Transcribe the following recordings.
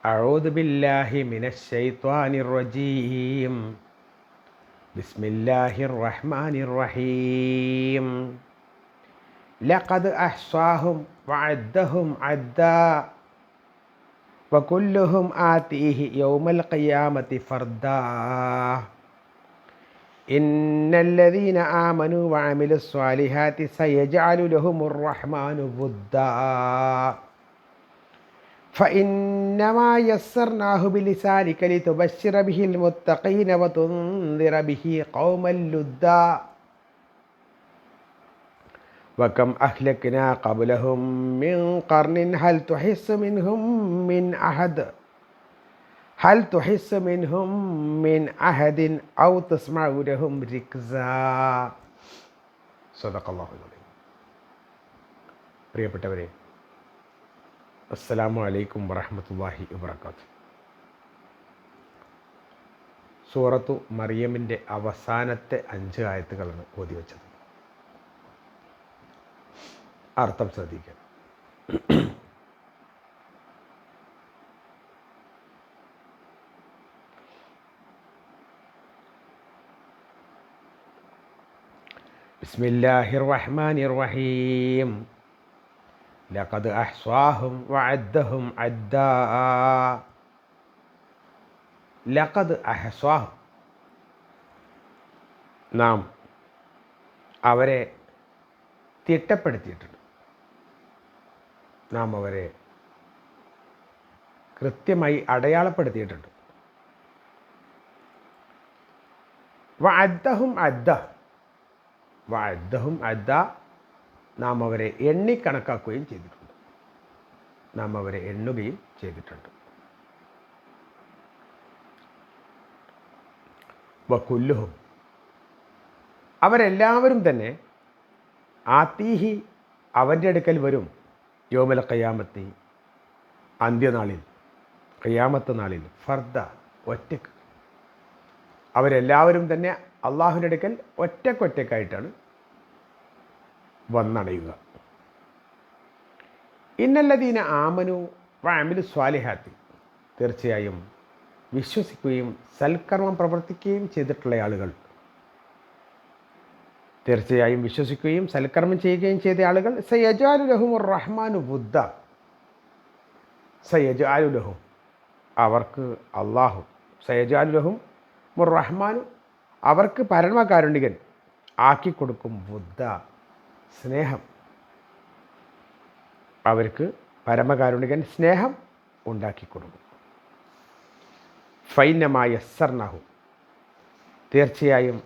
أعوذ بالله من الشيطان الرجيم. بسم الله الرحمن الرحيم. لقد أحصاهم وعدهم عدا وكلهم آتيه يوم القيامة فردا. إن الذين آمنوا وعملوا الصالحات سيجعل لهم الرحمن ودا. فإنما يسرناه بلسانك لتبشر به المتقين وتنذر به قوما لدا. وكم أهلكنا قبلهم من قرن هل تحس منهم من أحد أو تسمع لهم ركزا. صدق الله العظيم. പ്രിയപ്പെട്ടവരെ, അസ്സലാമു അലൈക്കും വറഹ്മത്തുള്ളാഹി വബറകാതുഹു. സൂറത്തു മറിയമിൻ്റെ അവസാനത്തെ 5 ആയത്തുകളാണ് ഓതി വെച്ചത്. അർത്ഥം ശ്രദ്ധിക്കുക. ബിസ്മില്ലാഹിർ റഹ്മാനിർ റഹീം. ലഖദ് അഹ്സാഹും വഅദ്ദഹും അദ്ദാ. ലഖദ് അഹ്സാഹും, നാം അവരെ തിട്ടപ്പെടുത്തിയിട്ടുണ്ട്. നാം അവരെ കൃത്യമായി അടയാളപ്പെടുത്തിയിട്ടുണ്ട്. വഅദ്ദഹും അദ്ദ, നാം അവരെ എണ്ണിക്കണക്കാക്കുകയും ചെയ്തിട്ടുണ്ട്. നാം അവരെ എണ്ണുകയും ചെയ്തിട്ടുണ്ട്. വകുല്ലുഹും, അവരെല്ലാവരും തന്നെ ആതീഹി, അവൻ്റെ അടുക്കൽ വരും. യൗമൽ ഖിയാമത്തി, അന്ത്യനാളിൽ, ഖിയാമത്ത് നാളിൽ, ഫർദ, ഒറ്റക്ക്. അവരെല്ലാവരും തന്നെ അള്ളാഹുവിൻ്റെ അടുക്കൽ ഒറ്റക്കൊറ്റക്കായിട്ടാണ് വന്നണയുക. ഇന്നല്ലദീന ആമനു വഅമിലു സ്വാലിഹാത്തി, തീർച്ചയായും വിശ്വസിക്കുകയും സൽക്കർമ്മം പ്രവർത്തിക്കുകയും ചെയ്തിട്ടുള്ള ആളുകൾ, തീർച്ചയായും വിശ്വസിക്കുകയും സൽക്കർമ്മം ചെയ്യുകയും ചെയ്ത ആളുകൾ സയജഅലു ലഹുമുർ റഹ്മാനു വുദ്ദ. സയജഅലു ലഹും, അവർക്ക് അള്ളാഹു, സയജഅലു ലഹുമുർ റഹ്മാനു, അവർക്ക് പരമകാരുണികൻ ആക്കിക്കൊടുക്കും. വുദ്ദ, സ്നേഹം. അവർക്ക് പരമകാരുണികൻ സ്നേഹം ഉണ്ടാക്കിക്കൊടുക്കും. ഫൈനമാ യസ്സർനഹു, തീർച്ചയായും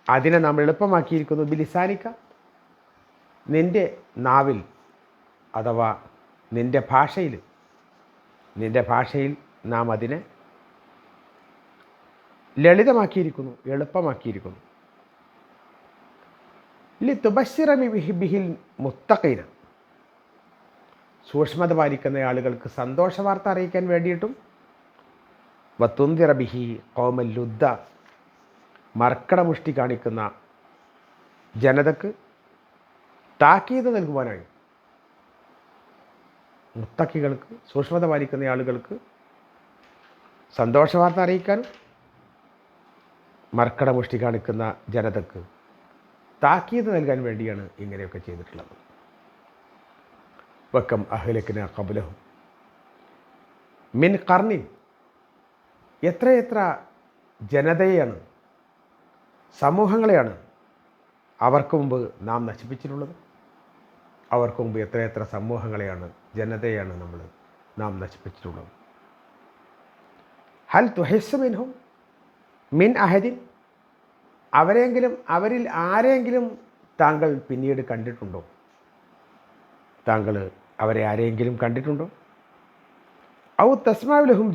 അതിനെ നാം എളുപ്പമാക്കിയിരിക്കുന്നു. ബിലിസാനിക്ക, നിൻ്റെ നാവിൽ, അഥവാ നിൻ്റെ ഭാഷയിൽ നാം അതിനെ ലളിതമാക്കിയിരിക്കുന്നു, എളുപ്പമാക്കിയിരിക്കുന്നു. ലിതുബശ്ശിറ ബിഹിൽ മുത്തഖീന, സൂക്ഷ്മത പാലിക്കുന്ന ആളുകൾക്ക് സന്തോഷ വാർത്ത അറിയിക്കാൻ വേണ്ടിയിട്ടും. വതുന്ദിറ ബിഹി ഖൗമൻ ലുദ്ദ, മർക്കടമുഷ്ടി കാണിക്കുന്ന ജനതക്ക് താക്കീത് നൽകുവാനായി. മുത്തഖികൾക്ക്, സൂക്ഷ്മത പാലിക്കുന്ന ആളുകൾക്ക് സന്തോഷവാർത്ത അറിയിക്കാനും മർക്കടമുഷ്ടി കാണിക്കുന്ന ജനതക്ക് താക്കീത് നൽകാൻ വേണ്ടിയാണ് ഇങ്ങനെയൊക്കെ ചെയ്തിട്ടുള്ളത്. വക്കം അഹ്ലക്നാ ഖബ്ലഹും മിൻ ഖർനിൻ, എത്രയെത്ര ജനതയെയാണ്, സമൂഹങ്ങളെയാണ് അവർക്ക് മുമ്പ് നാം നശിപ്പിച്ചിട്ടുള്ളത്. അവർക്ക് മുമ്പ് എത്രയെത്ര സമൂഹങ്ങളെയാണ്, ജനതയെയാണ് നാം നശിപ്പിച്ചിട്ടുള്ളത്. ഹൽ തുഹിസ്സു മിൻഹും മിൻ അഹദിൻ, അവരിൽ ആരെങ്കിലും താങ്കൾ പിന്നീട് കണ്ടിട്ടുണ്ടോ? താങ്കൾ അവരെ ആരെങ്കിലും കണ്ടിട്ടുണ്ടോ? ഔ തസ്മഉ ലഹും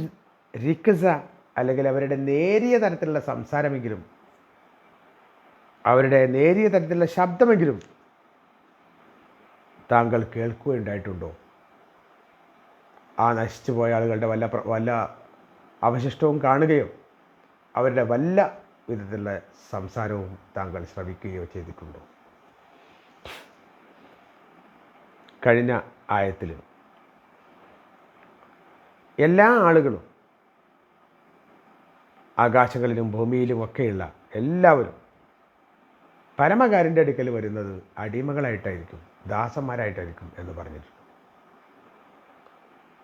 റിക്സ, അല്ലെങ്കിൽ അവരുടെ നേരിയ തരത്തിലുള്ള സംസാരമെങ്കിലും, അവരുടെ നേരിയ തരത്തിലുള്ള ശബ്ദമെങ്കിലും താങ്കൾ കേൾക്കുകയുണ്ടായിട്ടുണ്ടോ? ആ നശിച്ചു പോയ ആളുകളുടെ വല്ല അവശിഷ്ടവും കാണുകയോ അവരുടെ വല്ല വിധത്തിലുള്ള സംസാരവും താങ്കൾ ശ്രവിക്കുകയോ ചെയ്തിട്ടുണ്ടോ? കഴിഞ്ഞ ആയത്തിൽ എല്ലാ ആളുകളും, ആകാശങ്ങളിലും ഭൂമിയിലുമൊക്കെയുള്ള എല്ലാവരും പരമകാരൻ്റെ അടുക്കൽ വരുന്നത് അടിമകളായിട്ടായിരിക്കും, ദാസന്മാരായിട്ടായിരിക്കും എന്ന് പറഞ്ഞിട്ടുണ്ട്.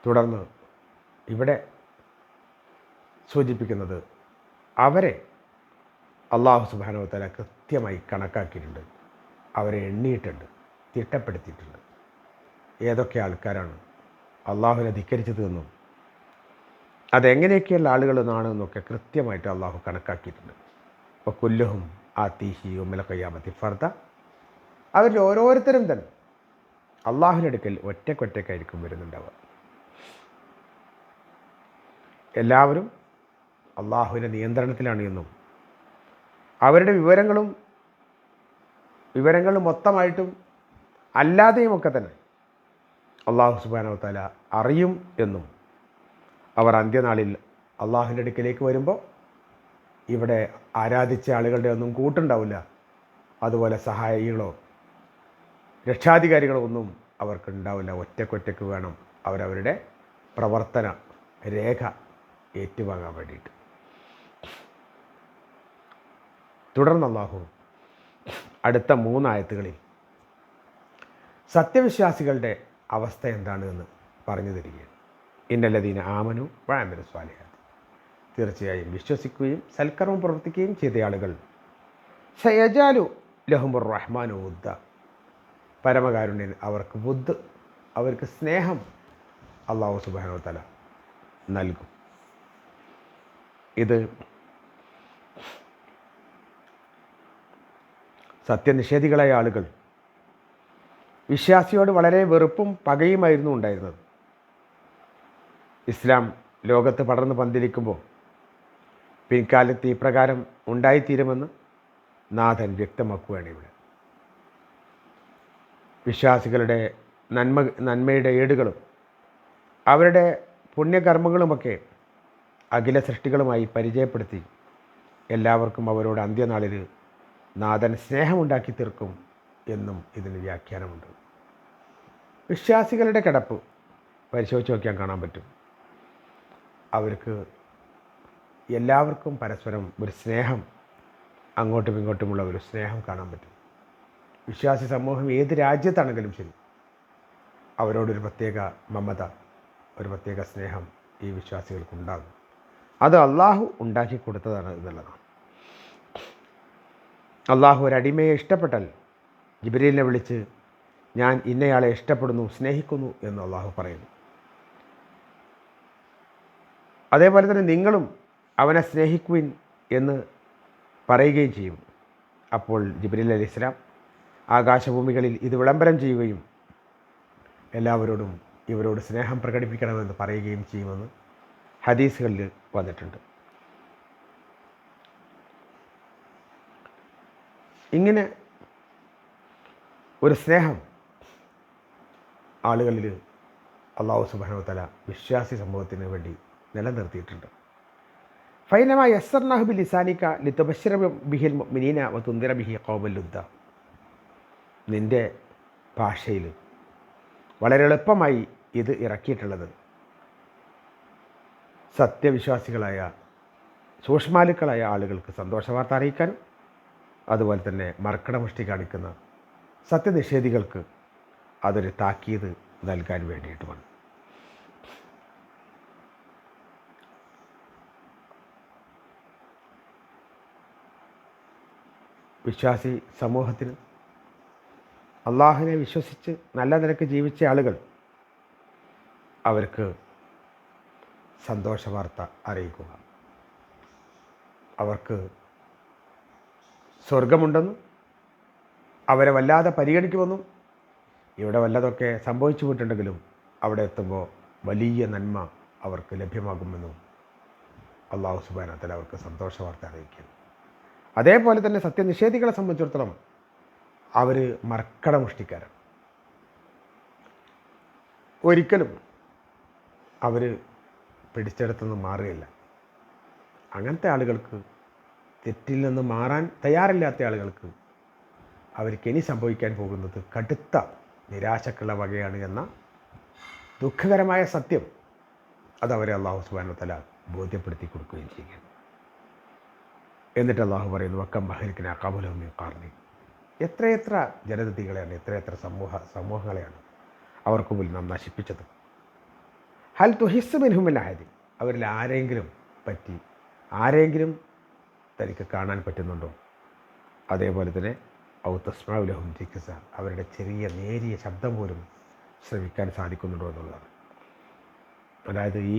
തുടർന്ന് ഇവിടെ സൂചിപ്പിക്കുന്നത് അവരെ അള്ളാഹു സുബ്ഹാനഹു വ തആല കൃത്യമായി കണക്കാക്കിയിട്ടുണ്ട്, അവരെ എണ്ണിയിട്ടുണ്ട്, തിട്ടപ്പെടുത്തിയിട്ടുണ്ട്. ഏതൊക്കെ ആൾക്കാരാണ് അള്ളാഹുവിനെ ധിക്കരിച്ചത് എന്നും അതെങ്ങനെയൊക്കെയുള്ള ആളുകളെന്നാണ് എന്നൊക്കെ കൃത്യമായിട്ട് അള്ളാഹു കണക്കാക്കിയിട്ടുണ്ട്. അപ്പോൾ കുല്ലുഹും ആതീഹി യൗമൽ ഖിയാമത്തി ഫർദ, അവരിൽ ഓരോരുത്തരും തന്നെ അള്ളാഹുവിൻ്റെ അടുക്കൽ ഒറ്റക്കൊറ്റക്കായിരിക്കും വരുന്നുണ്ടാവുക. എല്ലാവരും അള്ളാഹുവിൻ്റെ നിയന്ത്രണത്തിലാണ് എന്നും അവരുടെ വിവരങ്ങളും മൊത്തമായിട്ടും അല്ലാതെയുമൊക്കെ തന്നെ അള്ളാഹു സുബ്ഹാനഹു വ തആല അറിയും എന്നും അവർ അന്ത്യനാളിൽ അള്ളാഹുവിൻ്റെ അടുക്കലേക്ക് വരുമ്പോൾ ഇവിടെ ആരാധിച്ച ആളുകളുടെ ഒന്നും കൂട്ടുണ്ടാവില്ല, അതുപോലെ സഹായികളോ രക്ഷാധികാരികളോ ഒന്നും അവർക്ക് ഉണ്ടാവില്ല. ഒറ്റക്കൊറ്റക്ക് വേണം അവരവരുടെ പ്രവർത്തന രേഖ ഏറ്റുവാങ്ങാൻ വേണ്ടിയിട്ട്. തുടർന്ന് അല്ലാഹു അടുത്ത 3 ആയത്തുകളിൽ സത്യവിശ്വാസികളുടെ അവസ്ഥ എന്താണ് എന്ന് പറഞ്ഞു തരികയാണ്. ഇന്നല്ലദീന ആമനു വഅമിലു സ്വാലിഹാത്ത്, തീർച്ചയായും വിശ്വസിക്കുകയും സൽക്കർമ്മം പ്രവർത്തിക്കുകയും ചെയ്ത ആളുകൾ സയജാലു ലഹുമുർ റഹ്മാനു വുദ്ദ, പരമകാരുണ്യൻ അവർക്ക് വുദ്, അവർക്ക് സ്നേഹം അല്ലാഹു സുബ്ഹാനഹു വ തആല നൽകും. ഇത് സത്യനിഷേധികളായ ആളുകൾ വിശ്വാസിയോട് വളരെ വെറുപ്പും പകയുമായിരുന്നു ഉണ്ടായിരുന്നത്. ഇസ്ലാം ലോകത്ത് പടർന്ന് പന്തിരിക്കുമ്പോൾ പിൻകാലത്ത് ഇപ്രകാരം ഉണ്ടായിത്തീരുമെന്ന് നാഥൻ വ്യക്തമാക്കുകയാണ് ഇവിടെ. വിശ്വാസികളുടെ നന്മയുടെ ഏടുകളും അവരുടെ പുണ്യകർമ്മങ്ങളുമൊക്കെ അഖില സൃഷ്ടികളുമായി പരിചയപ്പെടുത്തി എല്ലാവർക്കും അവരോട് അന്ത്യനാളിൽ നാഥൻ സ്നേഹമുണ്ടാക്കി തീർക്കും എന്നും ഇതിന് വ്യാഖ്യാനമുണ്ട്. വിശ്വാസികളുടെ കിടപ്പ് പരിശോധിച്ച് നോക്കിയാൽ കാണാൻ പറ്റും. അവർക്ക് എല്ലാവർക്കും പരസ്പരം ഒരു സ്നേഹം, അങ്ങോട്ടും ഇങ്ങോട്ടുമുള്ള ഒരു സ്നേഹം കാണാൻ പറ്റും. വിശ്വാസി സമൂഹം ഏത് രാജ്യത്താണെങ്കിലും ശരി, അവരോടൊരു പ്രത്യേക മമത, ഒരു പ്രത്യേക സ്നേഹം ഈ വിശ്വാസികൾക്കുണ്ടാകും. അത് അള്ളാഹു ഉണ്ടാക്കി കൊടുത്തതാണ് എന്നുള്ളതാണ്. അള്ളാഹു ഒരടിമയെ ഇഷ്ടപ്പെട്ടാൽ ജിബ്രീലിനെ വിളിച്ച് ഞാൻ ഇന്നയാളെ ഇഷ്ടപ്പെടുന്നു, സ്നേഹിക്കുന്നു എന്ന് അള്ളാഹു പറയുന്നു. അതേപോലെ തന്നെ നിങ്ങളും അവനെ സ്നേഹിക്കുവിൻ എന്ന് പറയുകയും ചെയ്യും. അപ്പോൾ ജിബ്രീൽ അലൈഹിസ്സലാം ആകാശഭൂമികളിൽ ഇത് വിളംബരം ചെയ്യുകയും എല്ലാവരോടും ഇവരോട് സ്നേഹം പ്രകടിപ്പിക്കണമെന്ന് പറയുകയും ചെയ്യുമെന്ന് ഹദീസുകളിൽ വന്നിട്ടുണ്ട്. ഇങ്ങനെ ഒരു സ്നേഹം ആളുകളിൽ അല്ലാഹു സുബ്ഹാനഹു വ തആല വിശ്വാസി സമൂഹത്തിന് വേണ്ടി നിലനിർത്തിയിട്ടുണ്ട്. ഫൈനമാ യസ്സർനാഹു ബിലിസാനിക ലിതുബശ്ശിറ ബിഹിൽ മുഅ്മിനീന വതുൻദിറ ബിഹി ഖൗമൽ ലുദ്ദ, നിൻ്റെ ഭാഷയിൽ വളരെ എളുപ്പമായി ഇത് ഇറക്കിയിട്ടുള്ളത് സത്യവിശ്വാസികളായ സൂക്ഷ്മാലുക്കളായ ആളുകൾക്ക് സന്തോഷവാർത്ത അറിയിക്കാനും അതുപോലെ തന്നെ മർക്കടമുഷ്ടി കാണിക്കുന്ന സത്യനിഷേധികൾക്ക് അതൊരു താക്കീത് നൽകാൻ വേണ്ടിയിട്ടുമാണ്. വിശ്വാസി സമൂഹത്തിന് അള്ളാഹുവിനെ വിശ്വസിച്ച് നല്ല നിലക്ക് ജീവിച്ച ആളുകൾ അവർക്ക് സന്തോഷവാർത്ത അറിയിക്കുക, അവർക്ക് സ്വർഗമുണ്ടെന്നും അവരെ വല്ലാതെ പരിഗണിക്കുമെന്നും ഇവിടെ വല്ലതൊക്കെ സംഭവിച്ചു പോയിട്ടുണ്ടെങ്കിലും അവിടെ എത്തുമ്പോൾ വലിയ നന്മ അവർക്ക് ലഭ്യമാകുമെന്നും അല്ലാഹു സുബ്ഹാനഹു വ തആല അവർക്ക് സന്തോഷവാർത്ത അറിയിക്കുന്നു. അതേപോലെ തന്നെ സത്യനിഷേധികളെ സംബന്ധിച്ചിടത്തോളം അവർ മർക്കടമുഷ്ടിക്കാരാണ്. ഒരിക്കലും അവർ പിടിച്ചെടുത്തുനിന്ന് മാറുകയില്ല. അങ്ങനത്തെ ആളുകൾക്ക്, തെറ്റിൽ നിന്ന് മാറാൻ തയ്യാറില്ലാത്ത ആളുകൾക്ക് അവർക്ക് ഇനി സംഭവിക്കാൻ പോകുന്നത് കടുത്ത നിരാശക്കുള്ള വകയാണ് എന്ന ദുഃഖകരമായ സത്യം അതവരെ അള്ളാഹു സുബ്ഹാനഹു വ തആല ബോധ്യപ്പെടുത്തി കൊടുക്കുകയും ചെയ്യുകയാണ്. എന്നിട്ട് അള്ളാഹു പറയുന്നു, വക്കം ബഹരിക്കിന ഖബലഹും മിൻ ഖർനി, എത്രയെത്ര ജനതതികളെയാണ്, എത്രയെത്ര സമൂഹങ്ങളെയാണ് അവർക്ക് മുന്നിൽ നാം നശിപ്പിച്ചത്. ഹൽ തുഹിസ്സു മിൻഹും മിൻ അഹദി, അവരിൽ ആരെങ്കിലും തനിക്ക് കാണാൻ പറ്റുന്നുണ്ടോ? അതേപോലെ തന്നെ ഔ തസ്മഉ ലഹും ജിക്സ, അവരുടെ ചെറിയ നേരിയ ശബ്ദം പോലും ശ്രവിക്കാൻ സാധിക്കുന്നുണ്ടോ എന്നുള്ളതാണ്. അതായത് ഈ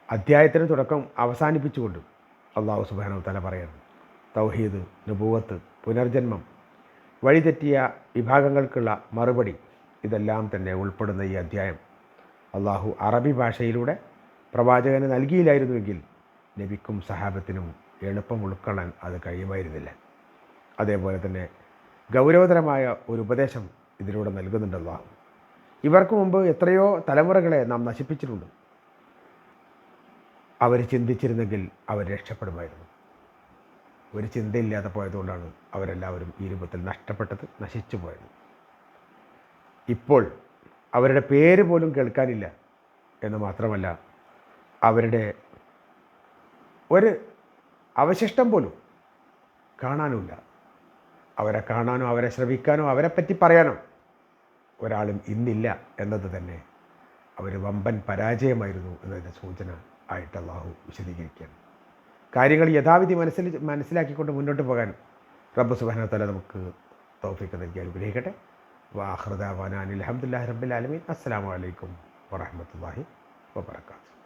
അധ്യായത്തിന് തുടക്കം അവസാനിപ്പിച്ചുകൊണ്ട് അള്ളാഹു സുബ്ഹാനഹു വ തആല പറയാണ്, തൗഹീദ്, നുബുവത്ത്, പുനർജന്മം, വഴിതെറ്റിയ വിഭാഗങ്ങൾക്കുള്ള മറുപടി, ഇതെല്ലാം തന്നെ ഉൾപ്പെടുന്ന ഈ അധ്യായം അള്ളാഹു അറബി ഭാഷയിലൂടെ പ്രവാചകന് നൽകിയില്ലായിരുന്നുവെങ്കിൽ നബിക്കും സഹാബത്തിനും എളുപ്പം ഉൾക്കൊള്ളാൻ അത് കഴിയുമായിരുന്നില്ല. അതേപോലെ തന്നെ ഗൗരവതരമായ ഒരു ഉപദേശം ഇതിലൂടെ നൽകുന്നുണ്ട് അള്ളാഹു. ഇവർക്ക് മുമ്പ് എത്രയോ തലമുറകളെ നാം നശിപ്പിച്ചിട്ടുണ്ട്. അവർ ചിന്തിച്ചിരുന്നെങ്കിൽ അവർ രക്ഷപ്പെടുമായിരുന്നു. ഒരു ചിന്തയില്ലാതെ പോയതുകൊണ്ടാണ് അവരെല്ലാവരും ഈ രൂപത്തിൽ നശിച്ചു പോയത്. ഇപ്പോൾ അവരുടെ പേര് പോലും കേൾക്കാനില്ല എന്ന് മാത്രമല്ല, അവരുടെ ഒരു അവശിഷ്ടം പോലും കാണാനുമില്ല. അവരെ കാണാനോ അവരെ ശ്രവിക്കാനോ അവരെപ്പറ്റി പറയാനോ ഒരാളും ഇന്നില്ല എന്നത് തന്നെ അവർ വമ്പൻ പരാജയമായിരുന്നു എന്നതിൻ്റെ സൂചന ആയിട്ട് അള്ളാഹു വിശദീകരിക്കുകയാണ്. കാര്യങ്ങൾ യഥാവിധി മനസ്സിലാക്കിക്കൊണ്ട് മുന്നോട്ട് പോകാൻ റബ്ബ് സുബ്ഹാനഹു വ തആല നമുക്ക് തൗഫീഖ് നൽകി അനുഗ്രഹിക്കട്ടെ. വാഖിറു ദഅ്വാനാ അൽഹംദുലില്ലാഹി റബ്ബിൽ ആലമീൻ. അസ്സലാമു അലൈക്കും വറഹ്മത്തുള്ളാഹി വബറകാതുഹു.